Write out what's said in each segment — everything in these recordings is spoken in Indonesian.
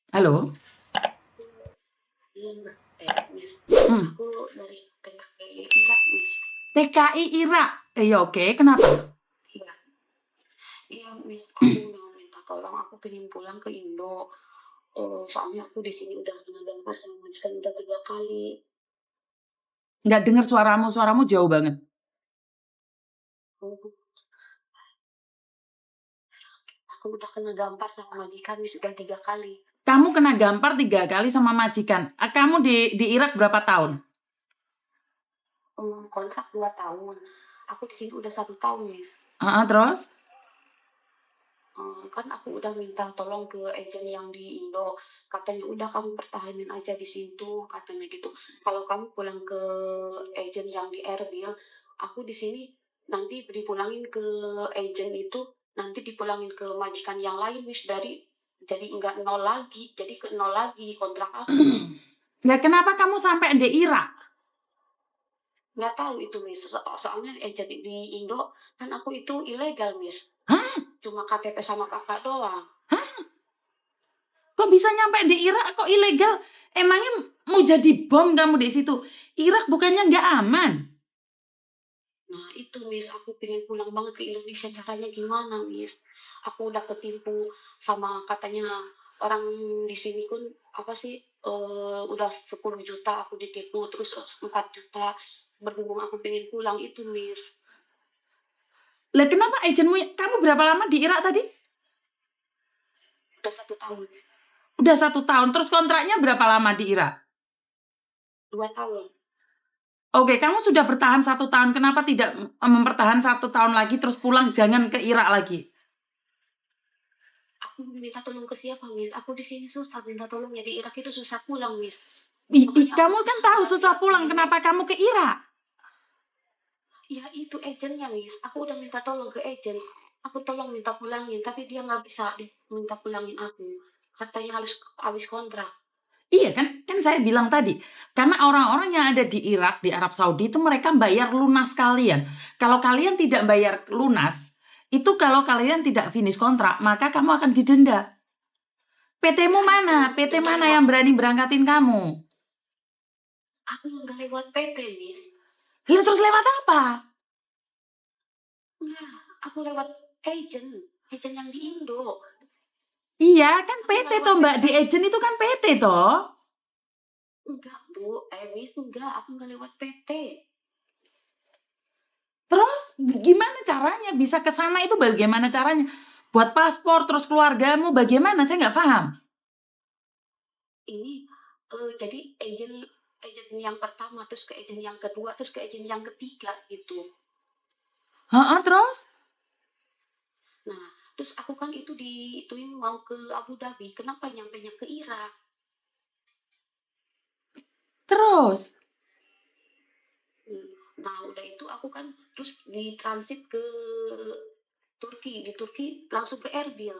Halo? Iya Mbak, Miss. Hmm. Aku dari TKI Irak, Miss. TKI Irak. Ya oke, kenapa? Iya, iya Miss. Aku mau minta tolong. Aku pengen pulang ke Indo. Soalnya aku di sini udah kena gampar sama majikan udah 3 kali. Nggak dengar suaramu jauh banget. Aku, aku udah kena gampar sama majikan Miss udah 3 kali. Kamu kena gampar 3 kali sama majikan. Kamu di Irak berapa tahun? Iya, kontrak 2 tahun. Aku di sini udah 1 tahun Miss. Terus? Kan aku udah minta tolong ke agent yang di Indo. Katanya udah kamu pertahanin aja di situ, katanya gitu. Kalau kamu pulang ke agent yang di Erbil, aku di sini nanti dipulangin ke agent itu, nanti dipulangin ke majikan yang lain, wis jadi enggak nol lagi, jadi ke nol lagi kontrak aku. Nah, kenapa kamu sampai di Irak? Nggak tahu itu, Miss. Soalnya agent di Indo kan aku itu ilegal, Miss. Hah? Cuma KTP sama kakak doang. Hah? Kok bisa nyampe di Irak? Kok ilegal? Emangnya mau jadi bom kamu di situ? Irak bukannya nggak aman? Nah, itu Miss, aku pengen pulang banget ke Indonesia. Caranya gimana, Miss? Aku udah ketipu sama katanya orang di sini pun apa sih udah 10 juta aku ditipu terus 4 juta berhubung aku pengen pulang itu, Miss. Lah kenapa agentmu? Kamu berapa lama di Irak tadi? Udah 1 tahun, Udah 1 tahun. Terus kontraknya berapa lama di Irak? 2 tahun. Oke, kamu sudah bertahan 1 tahun. Kenapa tidak mempertahan 1 tahun lagi terus pulang? Jangan ke Irak lagi. Aku minta tolong ke siapa, Miss? Aku di sini susah minta tolong. Di Irak itu susah pulang, Miss. Makanya aku Kamu kan tahu berarti susah aku pulang. gini. Kenapa kamu ke Irak? Ya itu agentnya, Miss. Aku udah minta tolong ke agent. Aku tolong minta pulangin, tapi dia nggak bisa minta pulangin aku. Katanya harus habis kontrak. Iya kan, kan saya bilang tadi, karena orang-orang yang ada di Irak, di Arab Saudi itu mereka bayar lunas kalian. Kalau kalian tidak bayar lunas, itu kalau kalian tidak finish kontrak, maka kamu akan didenda. PT-mu Enggak mana? itu, PT enggak mana lewat. yang berani berangkatin kamu? Aku enggak lewat PT, Miss. Lalu terus lewat apa? Enggak, aku lewat agent, agent yang di Indo. Iya, kan Aku PT nggak lewat toh Mbak, PT. di agent itu kan PT toh. Enggak, Bu. Miss, enggak. Aku enggak lewat PT. Terus gimana caranya bisa ke sana itu bagaimana caranya? Buat paspor terus keluargamu bagaimana? Saya nggak paham. Ini jadi agent agent yang pertama, terus ke agent yang kedua, terus ke agent yang ketiga gitu. Heeh, terus? Nah, terus aku kan itu diituin mau ke Abu Dhabi. Kenapa nyampainya ke Irak? Terus? Nah, udah itu aku kan terus ditransit ke Turki. Di Turki langsung ke Erbil.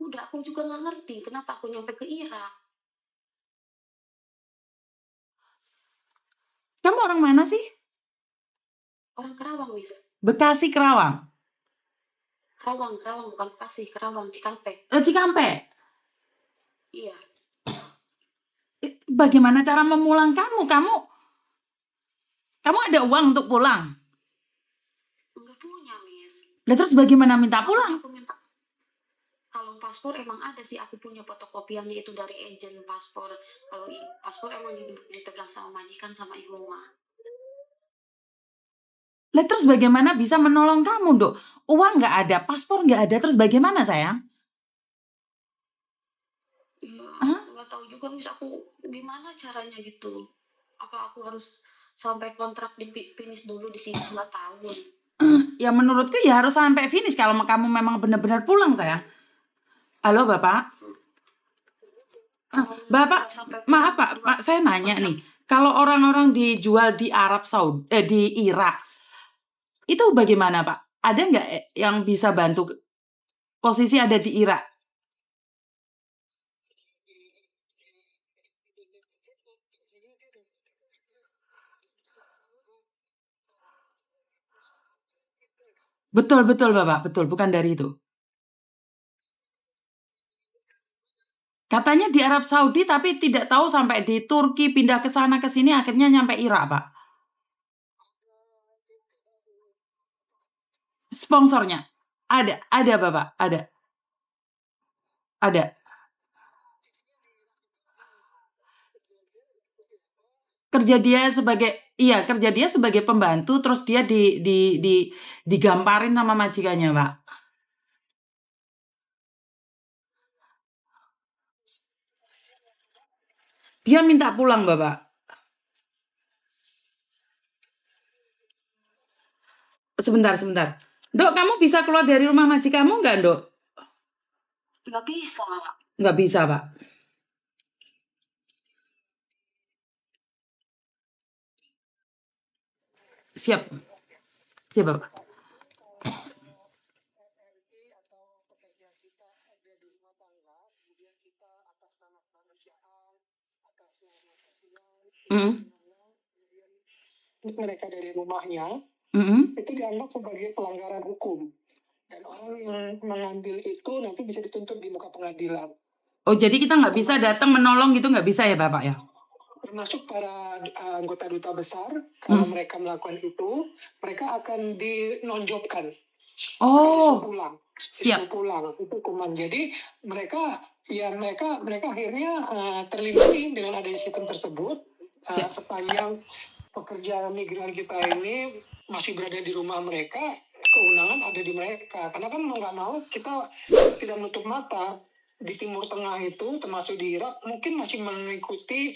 Udah aku juga nggak ngerti kenapa aku nyampe ke Irak. Kamu orang mana sih? Orang Kerawang, Miss. Bekasi Kerawang. Kerawang, Kerawang bukan Bekasi, Kerawang, Cikampek. Cikampek. Iya, Bagaimana cara memulang kamu? Kamu ada uang untuk pulang. nggak punya, Miss. Lah terus bagaimana minta Makanya pulang? aku minta kalau paspor emang ada sih aku punya fotokopiannya itu dari agent paspor. Kalau paspor emang dipegang sama majikan sama ibu rumah. Lah terus bagaimana bisa menolong kamu, Dok? Uang nggak ada, paspor nggak ada, terus bagaimana sayang? Iya, Hah? nggak tahu juga Miss aku gimana caranya gitu. Apa aku harus sampai kontrak di finish dulu di sini 2 tahun? Ya menurutku ya harus sampai finish kalau kamu memang benar-benar pulang sayang. Halo Bapak? Kalau Bapak, udah sampai maaf pulang Pak, dua Pak saya nanya kontrak nih, kalau orang-orang dijual di Arab Saudi, di Irak, itu bagaimana Pak? Ada nggak yang bisa bantu posisi ada di Irak? Betul, betul Bapak, betul, bukan dari itu. Katanya di Arab Saudi, tapi tidak tahu sampai di Turki, pindah ke sana ke sini, akhirnya nyampe Irak, Pak. Sponsornya ada Bapak, ada. Kerja dia sebagai pembantu, terus dia digamparin sama majikannya, Pak. Dia minta pulang, Bapak. Sebentar. Dok, kamu bisa keluar dari rumah majikanmu nggak, Dok? Nggak bisa. Nggak bisa, Pak. Siap, Bapak. Mereka dari rumahnya itu dianggap sebagai pelanggaran hukum, dan orang yang mengambil itu nanti bisa dituntut di muka pengadilan. Oh, jadi kita nggak bisa datang menolong gitu, nggak bisa ya Bapak ya? Termasuk para anggota duta besar, kalau mereka melakukan itu, mereka akan dinonjobkan. Oh, pulang. siap. Pulang itu hukuman. Jadi mereka akhirnya terlibat dengan adanya sistem tersebut. Sepanjang pekerja migran kita ini masih berada di rumah mereka, kewenangan ada di mereka. Karena kan mau nggak mau kita tidak menutup mata, di Timur Tengah itu termasuk di Irak mungkin masih mengikuti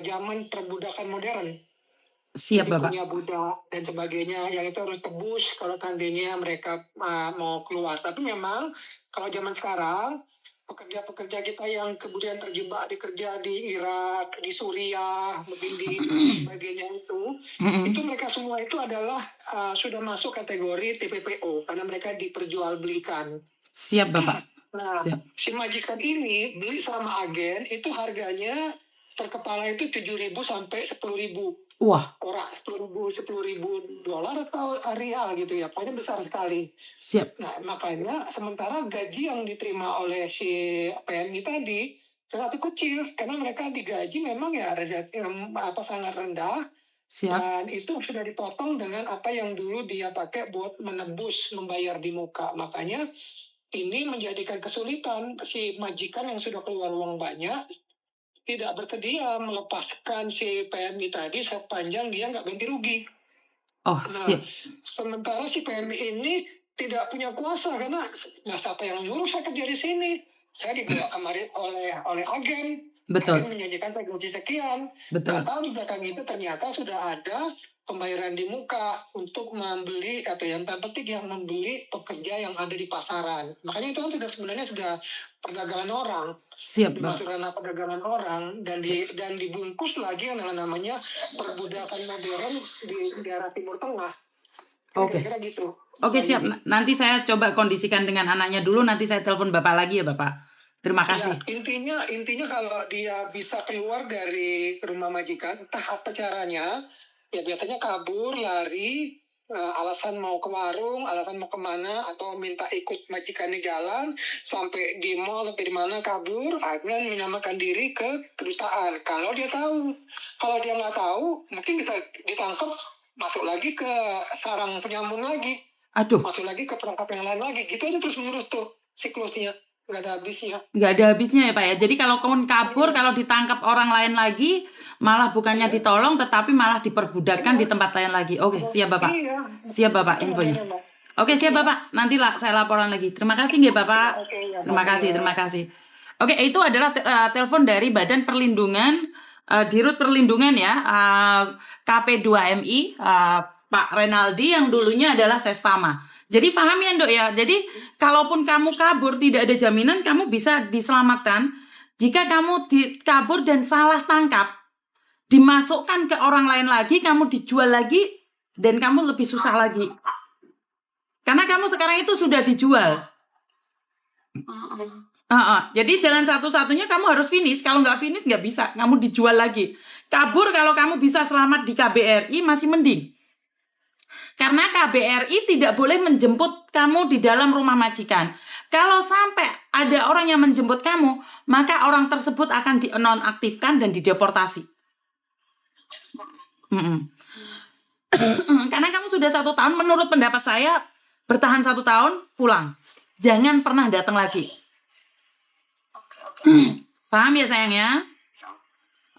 zaman perbudakan modern. Siap, jadi Bapak. punya budak dan sebagainya, yang itu harus tebus kalau tandanya mereka mau keluar. Tapi memang kalau zaman sekarang, pekerja-pekerja kita yang kemudian terjebak kerja di Irak, di Suriah, di sebagainya itu mereka semua itu adalah sudah masuk kategori TPPO karena mereka diperjualbelikan. Siap, Bapak. Nah, si majikan ini beli sama agen itu harganya per kepala itu 7.000 sampai 10.000. Wah. Orang $10.000 atau rial gitu ya, pokoknya besar sekali. Siap. Nah, makanya sementara gaji yang diterima oleh si PMI tadi relatif kecil karena mereka digaji memang ya sangat rendah. Siap. Dan itu sudah dipotong dengan apa yang dulu dia pakai buat menebus membayar di muka. Makanya ini menjadikan kesulitan si majikan yang sudah keluar uang banyak tidak bersedia melepaskan si PMI tadi sepanjang dia nggak ganti rugi. Oh, siap. Sementara si PMI ini tidak punya kuasa karena siapa yang nyuruh saya kerja di sini? Saya dibawa kemarin oleh agen. Betul. Agen menjanjikan saya gaji sekian. Betul. Nggak tahu di belakang itu ternyata sudah ada pembayaran di muka untuk membeli atau yang terpenting yang membeli pekerja yang ada di pasaran. Makanya itu kan sebenarnya sudah perdagangan orang. Siap, dimasuk ranah perdagangan orang dan dibungkus lagi yang namanya perbudakan modern di daerah Timur Tengah. Oke. Kira-kira gitu. Oke, siap. Nanti saya coba kondisikan dengan anaknya dulu, nanti saya telepon Bapak lagi ya, Bapak. Terima kasih. Ya, intinya kalau dia bisa keluar dari rumah majikan, entah apa caranya, ya biasanya kabur, lari, alasan mau ke warung, alasan mau kemana, atau minta ikut majikannya jalan, sampai di mall, sampai di mana kabur, akhirnya menyamakan diri ke kedutaan. Kalau dia tahu, kalau dia nggak tahu, mungkin bisa ditangkap, masuk lagi ke sarang penyamun lagi. Aduh. Masuk lagi ke perangkap yang lain lagi. Gitu aja terus menerus tuh siklusnya. Nggak ada habisnya. Nggak ada habisnya ya Pak ya. Jadi kalau kamu kabur, kalau ditangkap orang lain lagi, malah bukannya ditolong, tetapi malah diperbudakkan di tempat lain lagi. Oke, siap Bapak. Siap Bapak infonya. Oke, siap Bapak. Nanti saya laporan lagi. Terima kasih nggih Bapak. Terima kasih. Oke, itu adalah telepon dari Badan Perlindungan, Dirut Perlindungan ya, KP2MI, Pak Renaldi yang dulunya adalah Sestama. Jadi paham ya Dok ya. Jadi kalaupun kamu kabur tidak ada jaminan kamu bisa diselamatkan. Jika kamu kabur dan salah tangkap, dimasukkan ke orang lain lagi, kamu dijual lagi dan kamu lebih susah lagi. Karena kamu sekarang itu sudah dijual. Jadi jalan satu-satunya kamu harus finish. Kalau nggak finish nggak bisa. Kamu dijual lagi. Kabur kalau kamu bisa selamat di KBRI masih mending. Karena KBRI tidak boleh menjemput kamu di dalam rumah majikan. Kalau sampai ada orang yang menjemput kamu, maka orang tersebut akan dinonaktifkan dan dideportasi. Mm-mm. Karena kamu sudah 1 tahun, menurut pendapat saya, bertahan 1 tahun, pulang. Jangan pernah datang lagi. Oke. Paham ya sayangnya?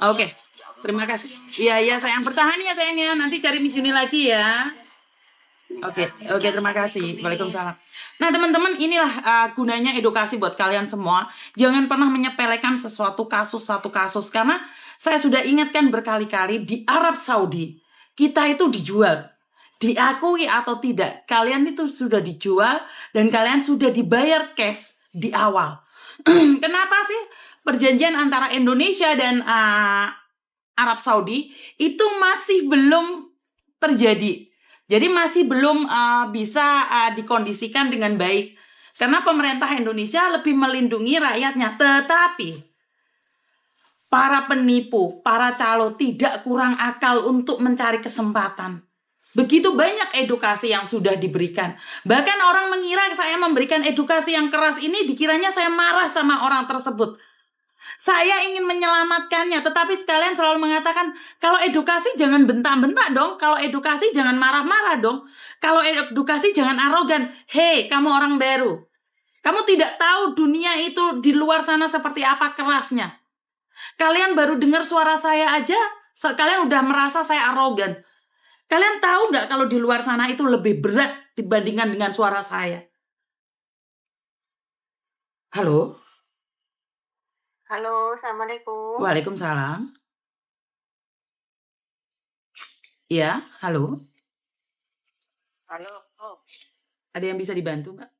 Oke, terima kasih. Iya sayang, bertahan ya sayangnya. Nanti cari Miss Yuni lagi ya. Oke, terima kasih. Waalaikumsalam. Nah teman-teman, inilah gunanya edukasi buat kalian semua. Jangan pernah menyepelekan satu kasus. Karena saya sudah ingatkan berkali-kali, di Arab Saudi, kita itu dijual. Diakui atau tidak, kalian itu sudah dijual dan kalian sudah dibayar cash di awal. Kenapa sih perjanjian antara Indonesia dan Arab Saudi itu masih belum terjadi? Jadi masih belum bisa dikondisikan dengan baik. Karena pemerintah Indonesia lebih melindungi rakyatnya. Tetapi para penipu, para calo tidak kurang akal untuk mencari kesempatan. Begitu banyak edukasi yang sudah diberikan. Bahkan orang mengira saya memberikan edukasi yang keras ini, dikiranya saya marah sama orang tersebut. Saya ingin menyelamatkannya, tetapi sekalian selalu mengatakan, kalau edukasi jangan bentak-bentak dong, kalau edukasi jangan marah-marah dong, kalau edukasi jangan arogan. Hei, kamu orang baru. Kamu tidak tahu dunia itu di luar sana seperti apa kerasnya. Kalian baru dengar suara saya aja, kalian udah merasa saya arogan. Kalian tahu nggak kalau di luar sana itu lebih berat dibandingkan dengan suara saya? Halo? Halo, Assalamualaikum. Waalaikumsalam. Ya, halo? Halo. Ada yang bisa dibantu nggak?